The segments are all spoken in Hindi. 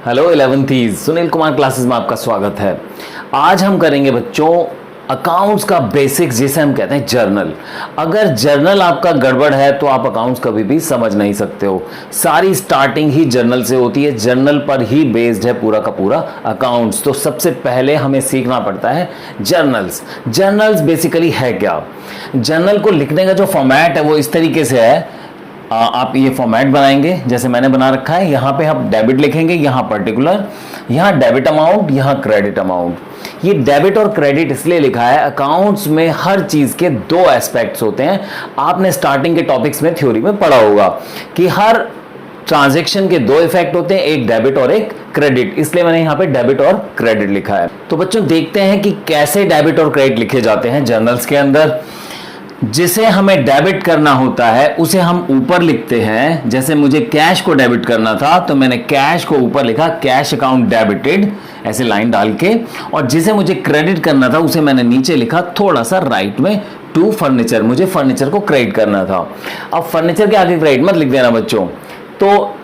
Hello 11th Sunil Kumar classes में आपका स्वागत है। आज हम करेंगे बच्चों अकाउंट्स का बेसिक्स, जिसे हम कहते हैं जर्नल। अगर जर्नल आपका गड़बड़ है तो आप अकाउंट्स कभी भी समझ नहीं सकते हो। सारी स्टार्टिंग ही जर्नल से होती है, जर्नल पर ही बेस्ड है पूरा का पूरा अकाउंट्स। तो सबसे पहले हमें सीखना पड़ता है जर्नल्स। जर्नल्स बेसिकली है क्या? जर्नल को लिखने का जो फॉर्मेट है वो इस तरीके से है। आप ये फॉर्मेट बनाएंगे जैसे मैंने बना रखा है। यहाँ पे हम डेबिट लिखेंगे, यहाँ पर्टिकुलर, यहाँ डेबिट अमाउंट, यहाँ क्रेडिट अमाउंट। ये डेबिट और क्रेडिट इसलिए लिखा है, अकाउंट्स में हर चीज के दो एस्पेक्ट्स होते हैं। आपने स्टार्टिंग के टॉपिक्स में थ्योरी में पढ़ा होगा कि हर ट्रांजैक्शन के दो इफेक्ट होते हैं, एक डेबिट और एक क्रेडिट। इसलिए मैंने यहाँ पे डेबिट और क्रेडिट लिखा है। तो बच्चों देखते हैं कि कैसे डेबिट और क्रेडिट लिखे जाते हैं जर्नल्स के अंदर। जिसे हमें डेबिट करना होता है उसे हम ऊपर लिखते हैं। जैसे मुझे कैश को डेबिट करना था तो मैंने कैश को ऊपर लिखा, कैश अकाउंट डेबिटेड, ऐसे लाइन डाल के। और जिसे मुझे क्रेडिट करना था उसे मैंने नीचे लिखा थोड़ा सा राइट में, टू फर्नीचर। मुझे फर्नीचर को क्रेडिट करना था। अब फर्नीचर के आगे क्रेडिट मत लिख देना बच्चों। तो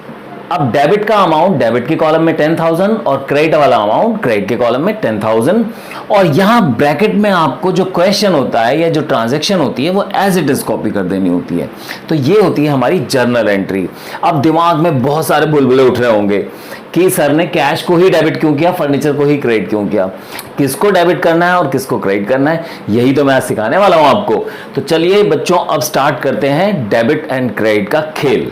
अब डेबिट का अमाउंट डेबिट के कॉलम में 10,000 और क्रेडिट वाला अमाउंट क्रेडिट के कॉलम में 10,000। और यहां ब्रैकेट में आपको जो क्वेश्चन होता है या जो ट्रांजैक्शन होती है वो एज इट इज कॉपी कर देनी होती है। तो ये होती है हमारी जर्नल एंट्री। अब दिमाग में बहुत सारे बुलबुले उठ रहे होंगे कि सर ने कैश को ही डेबिट क्यों किया, फर्नीचर को ही क्रेडिट क्यों किया, किसको डेबिट करना है और किसको क्रेडिट करना है, यही तो मैं आज सिखाने वाला हूं आपको। तो चलिए बच्चों अब स्टार्ट करते हैं डेबिट एंड क्रेडिट का खेल।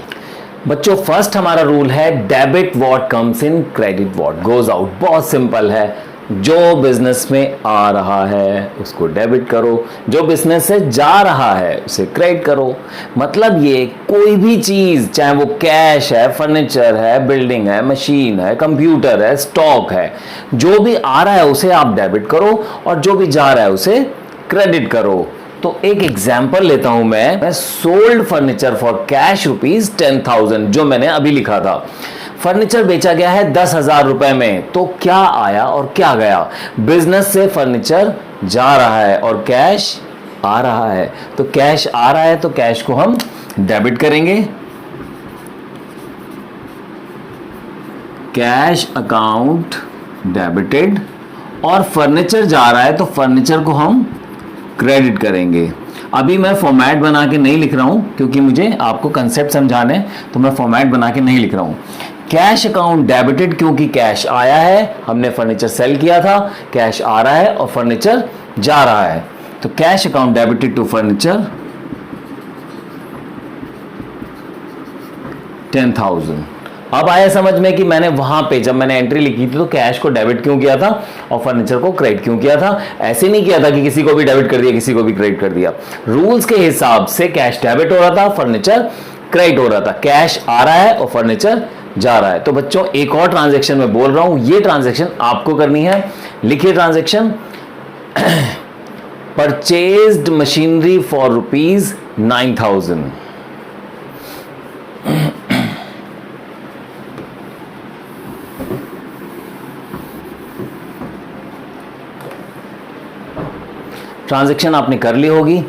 बच्चों फर्स्ट हमारा रूल है debit what comes in, credit what goes out. बहुत सिंपल है, जो बिजनेस में आ रहा है उसको डेबिट करो, जो बिजनेस से जा रहा है उसे क्रेडिट करो। मतलब ये कोई भी चीज, चाहे वो कैश है, फर्नीचर है, बिल्डिंग है, मशीन है, कंप्यूटर है, स्टॉक है, जो भी आ रहा है उसे आप डेबिट करो और जो भी जा रहा है उसे क्रेडिट करो। तो एक एग्जाम्पल लेता हूं मैं sold furniture for cash rupees 10,000, जो मैंने अभी लिखा था। फर्नीचर बेचा गया है 10,000 रुपए में। तो क्या आया और क्या गया? बिजनेस से फर्नीचर जा रहा है और कैश आ रहा है। तो कैश आ रहा है तो कैश को हम डेबिट करेंगे, कैश अकाउंट डेबिटेड। और फर्नीचर जा रहा है तो फर्नीचर को हम क्रेडिट करेंगे। अभी मैं फॉर्मेट बना के नहीं लिख रहा हूं क्योंकि मुझे आपको कंसेप्ट समझाने हैं, तो मैं फॉर्मेट बना के नहीं लिख रहा हूं। कैश अकाउंट डेबिटेड क्योंकि कैश आया है, हमने फर्नीचर सेल किया था, कैश आ रहा है और फर्नीचर जा रहा है। तो cash account debited to furniture 10,000। अब आया समझ में कि मैंने वहां पे जब मैंने एंट्री लिखी थी तो कैश को डेबिट क्यों किया था और फर्नीचर को क्रेडिट क्यों किया था। ऐसे नहीं किया था कि किसी को भी डेबिट कर दिया किसी को भी क्रेडिट कर दिया। रूल्स के हिसाब से कैश डेबिट हो रहा था, फर्नीचर क्रेडिट हो रहा था। कैश आ रहा है और फर्नीचर जा रहा है। तो बच्चों एक और ट्रांजेक्शन में बोल रहा हूं, ये ट्रांजेक्शन आपको करनी है। लिखिए transaction, purchased machinery for rupees 9,000। Transaction आपने कर ली होगी।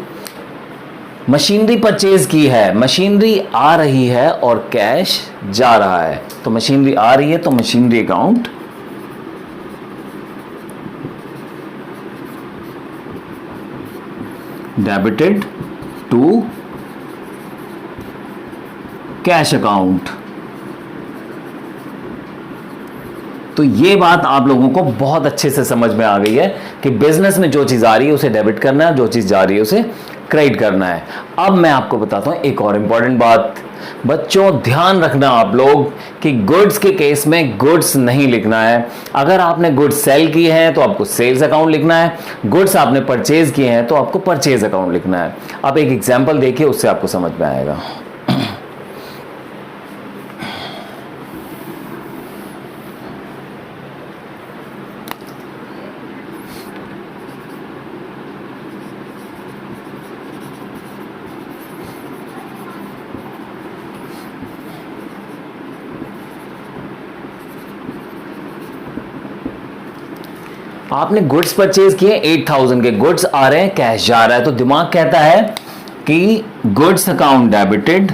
मशीनरी परचेज की है, मशीनरी आ रही है और कैश जा रहा है। तो मशीनरी आ रही है तो machinery account debited to cash account. तो ये बात आप लोगों को बहुत अच्छे से समझ में आ गई है कि बिजनेस में जो चीज आ रही है उसे डेबिट करना है, जो चीज जा रही है उसे क्रेडिट करना है। अब मैं आपको बताता हूं एक और इंपॉर्टेंट बात। बच्चों ध्यान रखना आप लोग कि गुड्स के केस में गुड्स नहीं लिखना है। अगर आपने गुड्स सेल किए हैं तो आपको सेल्स अकाउंट लिखना है, गुड्स आपने परचेज किए हैं तो आपको परचेज अकाउंट लिखना है। अब एक एग्जाम्पल देखिए, उससे आपको समझ में आएगा। आपने गुड्स परचेज किए 8,000 के, गुड्स आ रहे हैं, कैश जा रहा है। तो दिमाग कहता है कि गुड्स अकाउंट डेबिटेड,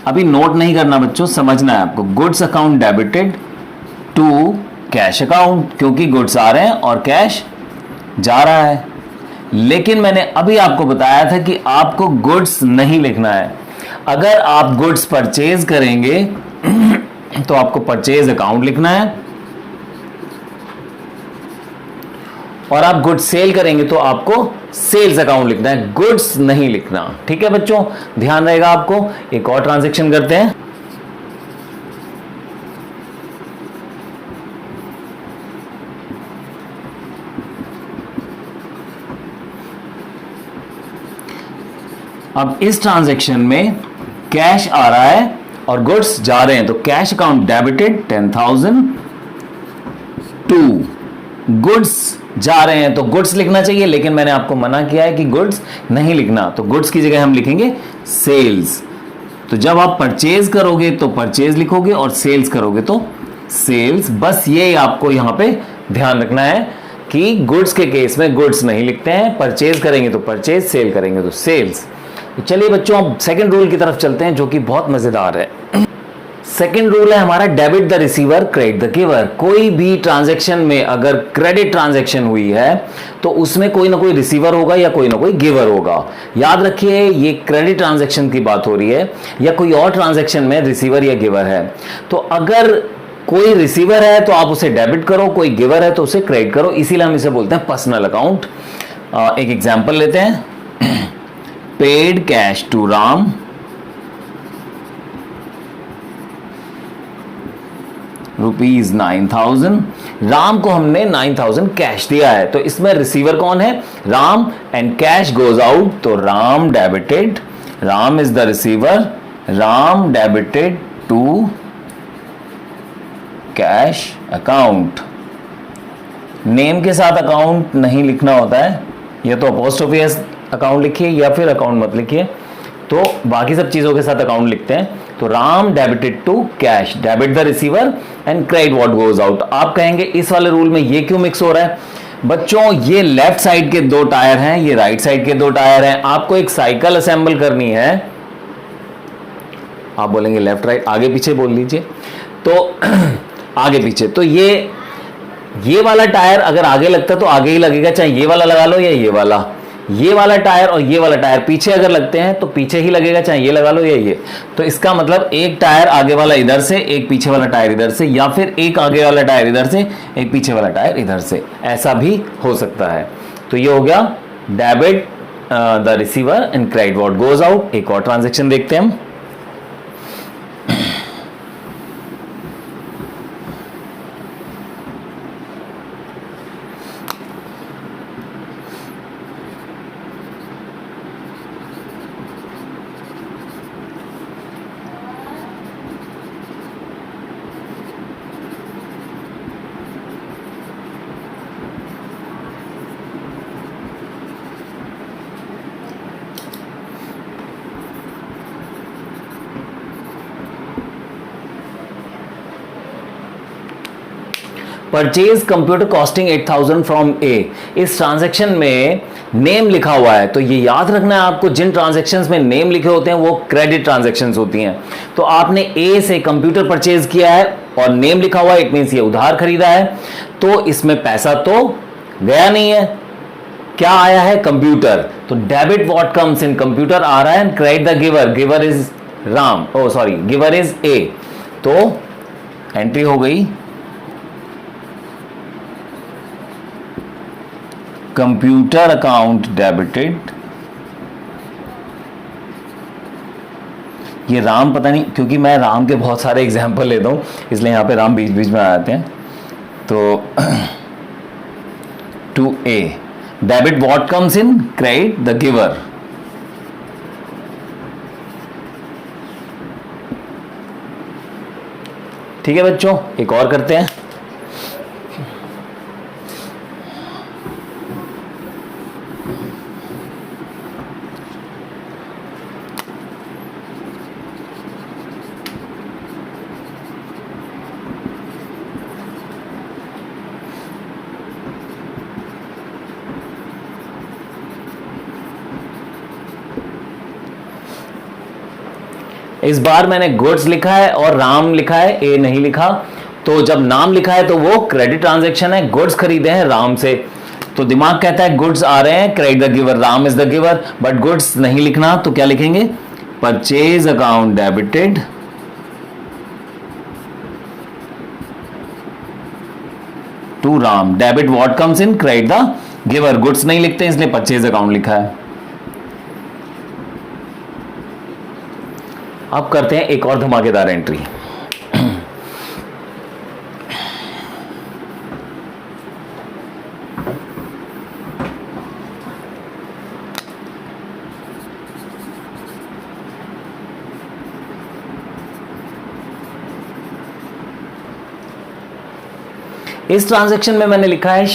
अभी नोट नहीं करना बच्चों, समझना है आपको। Goods account debited to cash account, क्योंकि गुड्स आ रहे हैं और कैश जा रहा है। लेकिन मैंने अभी आपको बताया था कि आपको गुड्स नहीं लिखना है। अगर आप गुड्स परचेज करेंगे तो आपको परचेज अकाउंट लिखना है, और आप गुड्स सेल करेंगे तो आपको सेल्स अकाउंट लिखना है, गुड्स नहीं लिखना। ठीक है बच्चों, ध्यान रहेगा आपको। एक और ट्रांजैक्शन करते हैं। अब इस ट्रांजैक्शन में कैश आ रहा है और गुड्स जा रहे हैं, तो cash account debited 10,000 to goods जा रहे हैं तो गुड्स लिखना चाहिए, लेकिन मैंने आपको मना किया है कि गुड्स नहीं लिखना, तो गुड्स की जगह हम लिखेंगे सेल्स। तो जब आप परचेज करोगे तो परचेज लिखोगे और सेल्स करोगे तो सेल्स। बस ये आपको यहां पे ध्यान रखना है कि गुड्स के केस में गुड्स नहीं लिखते हैं, परचेज करेंगे तो परचेज, सेल करेंगे तो सेल्स। तो चलिए बच्चों, अब सेकंड रूल की तरफ चलते हैं जो कि बहुत मजेदार है। सेकंड रूल है हमारा debit the receiver credit the giver. कोई भी ट्रांजैक्शन में अगर क्रेडिट ट्रांजैक्शन हुई है तो उसमें कोई ना कोई रिसीवर होगा या कोई ना कोई गिवर होगा। याद रखिए ये क्रेडिट ट्रांजैक्शन की बात हो रही है, या कोई और ट्रांजैक्शन में रिसीवर या गिवर है। तो अगर कोई रिसीवर है तो आप उसे डेबिट करो, कोई गिवर है तो उसे क्रेडिट करो, इसीलिए हम इसे बोलते हैं पर्सनल अकाउंट। एक एग्जाम्पल लेते हैं। Paid cash to Ram rupees 9,000। Ram को हमने 9,000 कैश दिया है, तो इसमें रिसीवर कौन है? Ram, and cash goes out, तो Ram debited, Ram is the receiver, Ram debited to cash account. Name के साथ अकाउंट नहीं लिखना होता है, या तो अपोस्ट्रोफी अकाउंट लिखिए या फिर अकाउंट मत लिखिए, तो बाकी सब चीजों के साथ अकाउंट लिखते हैं। तो Ram debited to cash, debit the receiver and credit what goes out. आप कहेंगे इस वाले रूल में ये क्यों मिक्स हो रहा है? बच्चों ये लेफ्ट साइड के दो टायर हैं, ये राइट साइड के दो टायर हैं। आपको एक साइकिल असेंबल करनी है, आप बोलेंगे लेफ्ट राइट, आगे पीछे बोल लीजिए, तो आगे पीछे। तो ये वाला टायर अगर आगे लगता है तो आगे ही लगेगा, चाहे ये वाला लगा लो या ये वाला। ये वाला टायर और ये वाला टायर पीछे अगर लगते हैं तो पीछे ही लगेगा, चाहे ये लगा लो या ये। तो इसका मतलब एक टायर आगे वाला इधर से, एक पीछे वाला टायर इधर से, या फिर एक आगे वाला टायर इधर से, एक पीछे वाला टायर इधर से, ऐसा भी हो सकता है। तो ये हो गया debit the receiver and credit what goes out. एक और ट्रांजेक्शन देखते हैं हम। परचेज कंप्यूटर कॉस्टिंग 8,000 फ्रॉम ए। इस ट्रांजैक्शन में नेम लिखा हुआ है, तो ये याद रखना है आपको, जिन ट्रांजैक्शंस में नेम लिखे होते हैं वो क्रेडिट ट्रांजैक्शंस होती हैं। तो आपने ए से कंप्यूटर परचेज किया है और नेम लिखा हुआ है, इट मींस ये उधार खरीदा है, तो इसमें पैसा तो गया नहीं है, क्या आया है? कंप्यूटर। तो debit what comes in computer आ रहा है, credit the giver, giver is Ram, oh sorry giver is A. तो एंट्री हो गई कंप्यूटर अकाउंट डेबिटेड। ये राम पता नहीं, क्योंकि मैं राम के बहुत सारे एग्जाम्पल लेता हूं इसलिए यहां पे राम बीच बीच में आ जाते हैं। तो to A, debit what comes in, credit the giver. ठीक है बच्चों, एक और करते हैं। इस बार मैंने गुड्स लिखा है और राम लिखा है, ए नहीं लिखा। तो तो जब नाम लिखा है तो वो क्रेडिट ट्रांजैक्शन है, गुड्स खरीदे हैं राम से, तो दिमाग कहता है गुड्स आ रहे हैं, credit the giver, Ram is the giver, but goods नहीं लिखना, तो क्या लिखेंगे, purchase account debited to Ram, debit what comes in, credit the giver, goods नहीं लिखते इसलिए परचेज अकाउंट लिखा है। अब करते हैं एक और धमाकेदार एंट्री। इस ट्रांजैक्शन में मैंने लिखा है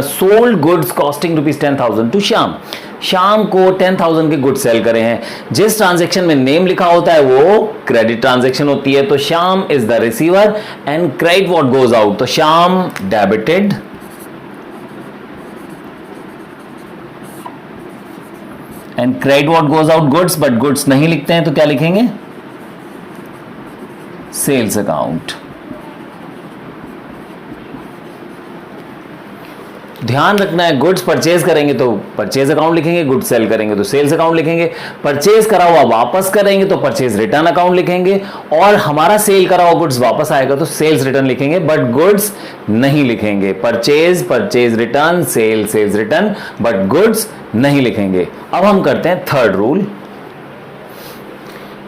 sold goods costing ₹10,000 to Shyam, शाम को 10,000 के गुड्स सेल करे हैं। जिस ट्रांजैक्शन में नेम लिखा होता है वो क्रेडिट ट्रांजैक्शन होती है, तो Shyam is the receiver and credit what goes out, तो Shyam debited and credit what goes out goods, but goods नहीं लिखते हैं तो क्या लिखेंगे, सेल्स अकाउंट। ध्यान रखना है, गुड्स परचेज करेंगे तो परचेज अकाउंट लिखेंगे, गुड्स सेल करेंगे तो सेल्स अकाउंट लिखेंगे, परचेज करा हुआ वापस करेंगे तो परचेज रिटर्न अकाउंट लिखेंगे, और हमारा सेल करा हुआ गुड्स वापस आएगा तो सेल्स रिटर्न लिखेंगे, बट गुड्स नहीं लिखेंगे। Purchase purchase return, sale sales return, but goods नहीं लिखेंगे। अब हम करते हैं थर्ड रूल।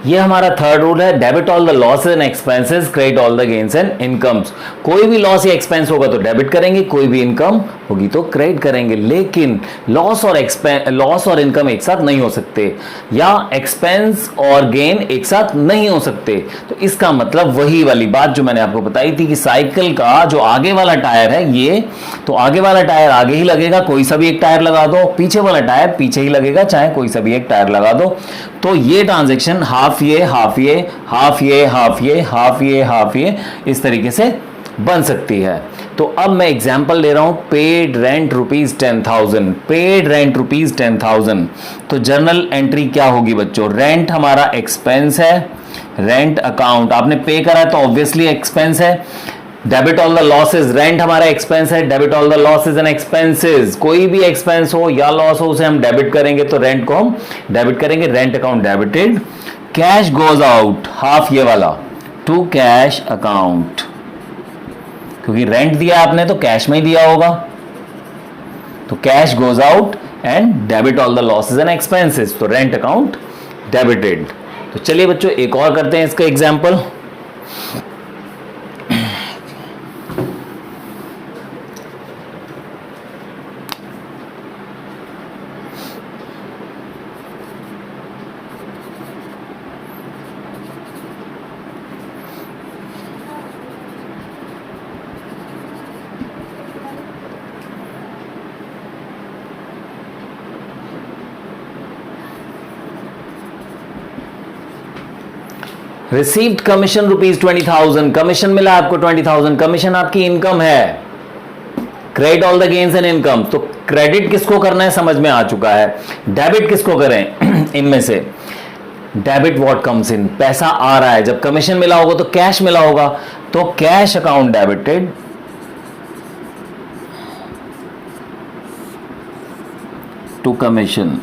ये हमारा थर्ड रूल है, debit all the losses and expenses, credit all the gains and incomes. कोई भी लॉस या एक्सपेंस होगा तो डेबिट करेंगे, कोई भी इनकम होगी तो क्रेडिट करेंगे, लेकिन लॉस और इनकम एक साथ नहीं हो सकते, या एक्सपेंस और गेन एक साथ नहीं हो सकते। तो इसका मतलब वही वाली बात जो मैंने आपको बताई थी कि साइकिल का जो आगे वाला टायर है ये, तो आगे वाला टायर आगे ही लगेगा, कोई सा भी एक टायर लगा दो, पीछे वाला टायर पीछे ही लगेगा, चाहे कोई सा भी एक टायर लगा दो। तो ये ट्रांजैक्शन हाफ ये हाफ ये हाफ ये हाफ ये हाफ ये हाफ ये इस तरीके से बन सकती है। तो अब मैं एग्जांपल दे रहा हूं, पेड रेंट ₹10,000, पेड रेंट ₹10,000। तो जर्नल एंट्री क्या होगी बच्चों, रेंट हमारा एक्सपेंस है, रेंट अकाउंट आपने पे करा तो ऑब्वियसली एक्सपेंस है, debit all the losses, rent हमारा एक्सपेंस है, debit all the losses and expenses, कोई भी एक्सपेंस हो या लॉस हो उसे हम डेबिट करेंगे, तो रेंट को हम डेबिट करेंगे, rent account debited, cash goes out, half ये वाला, टू कैश अकाउंट, क्योंकि रेंट दिया आपने तो कैश में ही दिया होगा, तो cash goes out and debit all the losses and expenses, तो रेंट अकाउंट डेबिटेड। तो चलिए बच्चों एक और करते हैं इसका एग्जांपल। रिसीव्ड कमीशन ₹20,000, कमीशन मिला आपको 20,000, कमीशन आपकी इनकम है, credit all the gains and income. तो क्रेडिट किसको करना है समझ में आ चुका है, डेबिट किसको करें इनमें से, डेबिट व्हाट कम्स इन, पैसा आ रहा है, जब कमीशन मिला होगा तो कैश मिला होगा, तो cash account debited to commission,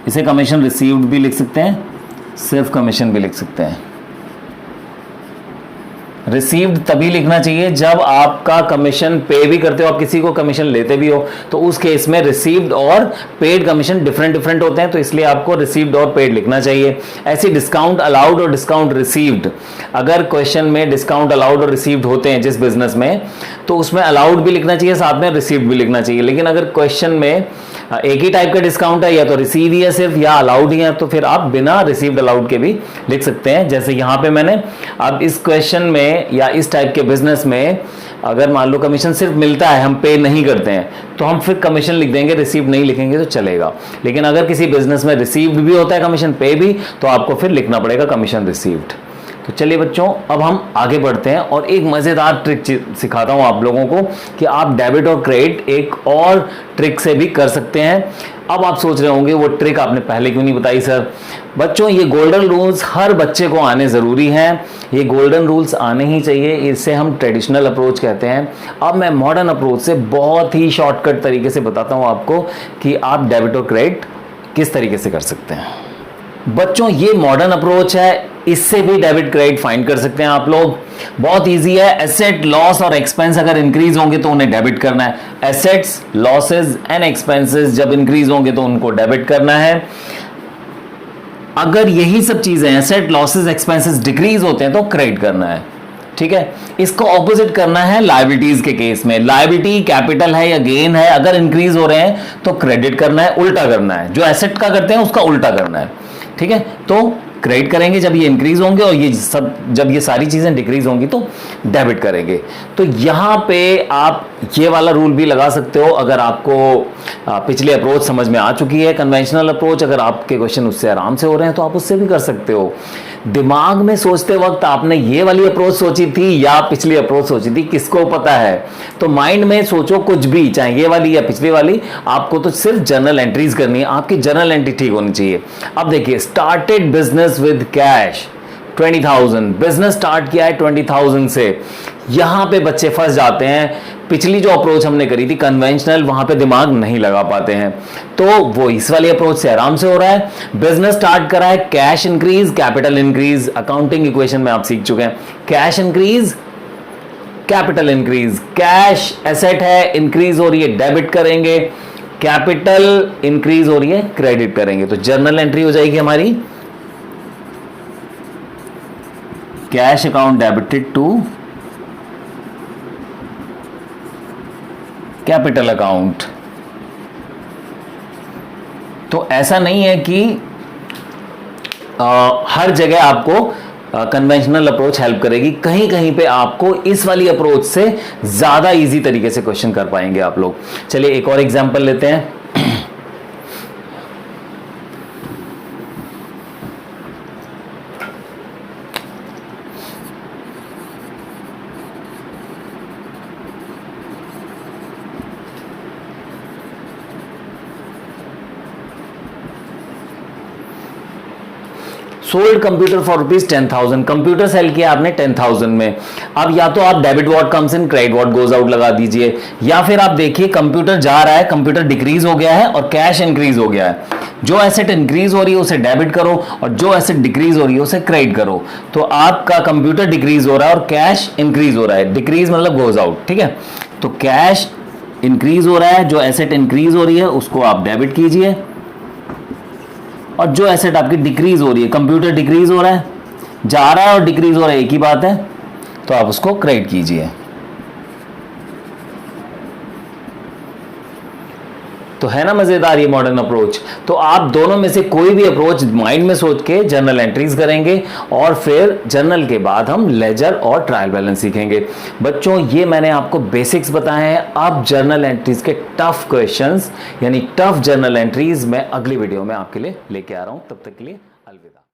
इसे कमीशन रिसीव्ड भी लिख सकते हैं, सिर्फ कमीशन भी लिख सकते हैं। रिसीव्ड तभी लिखना चाहिए जब आपका कमीशन पे भी करते हो, आप किसी को कमीशन लेते भी हो, तो उस केस में रिसीव्ड और पेड कमीशन डिफरेंट होते हैं, तो इसलिए आपको रिसीव्ड और पेड लिखना चाहिए। ऐसे डिस्काउंट अलाउड और डिस्काउंट रिसीव्ड, अगर क्वेश्चन में डिस्काउंट अलाउड और रिसीव्ड होते हैं जिस बिजनेस में, तो उसमें अलाउड भी लिखना चाहिए, साथ में रिसीव्ड भी लिखना चाहिए। लेकिन अगर क्वेश्चन में एक ही टाइप का डिस्काउंट है, या तो रिसीव ही है सिर्फ या अलाउड ही है, तो फिर आप बिना रिसीव्ड अलाउड के भी लिख सकते हैं। जैसे यहां पे मैंने अब इस क्वेश्चन में या इस टाइप के बिजनेस में अगर मान लो कमीशन सिर्फ मिलता है, हम पे नहीं करते हैं, तो हम फिर कमीशन लिख देंगे, रिसीव नहीं लिखेंगे तो चलेगा। लेकिन अगर किसी बिजनेस में रिसीव्ड भी होता है कमीशन, पे भी, तो आपको फिर लिखना पड़ेगा कमीशन रिसीव्ड। तो चलिए बच्चों अब हम आगे बढ़ते हैं और एक मजेदार ट्रिक सिखाता हूं आप लोगों को कि आप डेबिट और क्रेडिट एक और ट्रिक से भी कर सकते हैं। अब आप सोच रहे होंगे वो ट्रिक आपने पहले क्यों नहीं बताई सर, बच्चों ये गोल्डन रूल्स हर बच्चे को आने ज़रूरी हैं, ये गोल्डन रूल्स आने ही चाहिए, इसे हम ट्रेडिशनल अप्रोच कहते हैं। अब मैं मॉडर्न अप्रोच से बहुत ही शॉर्टकट तरीके से बताता हूँ आपको कि आप डेबिट और क्रेडिट किस तरीके से कर सकते हैं। बच्चों ये मॉडर्न अप्रोच है, इससे भी डेबिट क्रेडिट फाइंड कर सकते हैं आप लोग। बहुत इजी है, एसेट लॉस और एक्सपेंस अगर इंक्रीज होंगे तो उन्हें डेबिट करना है। एसेट्स लॉसेस एंड एक्सपेंसेस जब इंक्रीज होंगे तो उनको डेबिट करना है। अगर यही सब चीजें एसेट लॉसेस एक्सपेंसेस डिक्रीज होते हैं तो क्रेडिट करना है, ठीक है। इसको ऑपोजिट करना है लायबिलिटीज के केस में। लायबिलिटी कैपिटल है या गेन है, अगर इंक्रीज हो रहे हैं तो क्रेडिट करना है, उल्टा करना है। जो एसेट का करते हैं उसका उल्टा करना है, ठीक है। तो क्रेडिट करेंगे जब ये इंक्रीज होंगे और ये सब जब ये सारी चीजें डिक्रीज होंगी तो डेबिट करेंगे। तो यहां पे आप ये वाला रूल भी लगा सकते हो। अगर आपको पिछली अप्रोच समझ में आ चुकी है, कन्वेंशनल अप्रोच, अगर आपके क्वेश्चन उससे आराम से हो रहे हैं तो आप उससे भी कर सकते हो। दिमाग में सोचते वक्त आपने ये वाली अप्रोच सोची थी या पिछली अप्रोच सोची थी, किसको पता है। तो माइंड में सोचो कुछ भी, चाहे ये वाली या पिछली वाली, आपको तो सिर्फ जर्नल एंट्रीज करनी है। आपकी जर्नल एंट्री ठीक होनी चाहिए। अब देखिए, started business with cash 20,000, business start किया है 20,000 से। यहां पे बच्चे फंस जाते हैं। पिछली जो अप्रोच हमने करी थी कन्वेंशनल, वहां पे दिमाग नहीं लगा पाते हैं, तो वो इस वाली अप्रोच से आराम से हो रहा है। बिजनेस स्टार्ट करा है, cash increase capital increase, accounting equation में आप सीख चुके हैं। Cash increase capital increase, cash asset है, इंक्रीज हो रही है, डेबिट करेंगे। कैपिटल इंक्रीज हो रही है, क्रेडिट करेंगे। तो जर्नल एंट्री हो जाएगी हमारी, cash account debited to capital account. तो ऐसा नहीं है कि हर जगह आपको कन्वेंशनल अप्रोच हेल्प करेगी, कहीं कहीं पे आपको इस वाली अप्रोच से ज्यादा इजी तरीके से क्वेश्चन कर पाएंगे आप लोग। चलिए एक और एग्जांपल लेते हैं। Sold computer for ₹10,000, computer sale किया आपने 10,000 में। अब या तो आप debit what comes in credit what goes out लगा दीजिए, या फिर आप देखिए कंप्यूटर जा रहा है, कंप्यूटर डिक्रीज हो गया है और कैश इंक्रीज हो गया है। जो एसेट इंक्रीज हो रही है उसे डेबिट करो और जो एसेट डिक्रीज हो रही है उसे क्रेडिट करो। तो आपका कंप्यूटर डिक्रीज हो रहा है और कैश इंक्रीज हो रहा है। डिक्रीज मतलब गोज आउट, ठीक है। तो कैश इंक्रीज हो रहा है, जो एसेट इंक्रीज हो रही है उसको आप डेबिट कीजिए, और जो एसेट आपकी डिक्रीज हो रही है, कंप्यूटर डिक्रीज हो रहा है, जा रहा है और डिक्रीज हो रहा है, एक ही बात है, तो आप उसको क्रेडिट कीजिए। तो है ना मजेदार ये मॉडर्न अप्रोच। तो आप दोनों में से कोई भी अप्रोच माइंड में सोच के जर्नल एंट्रीज करेंगे और फिर जर्नल के बाद हम लेजर और ट्रायल बैलेंस सीखेंगे। बच्चों ये मैंने आपको बेसिक्स बताए हैं। अब जर्नल एंट्रीज के टफ क्वेश्चंस यानी टफ जर्नल एंट्रीज मैं अगली वीडियो में आपके लिए लेके आ रहा हूं। तब तक के लिए अलविदा।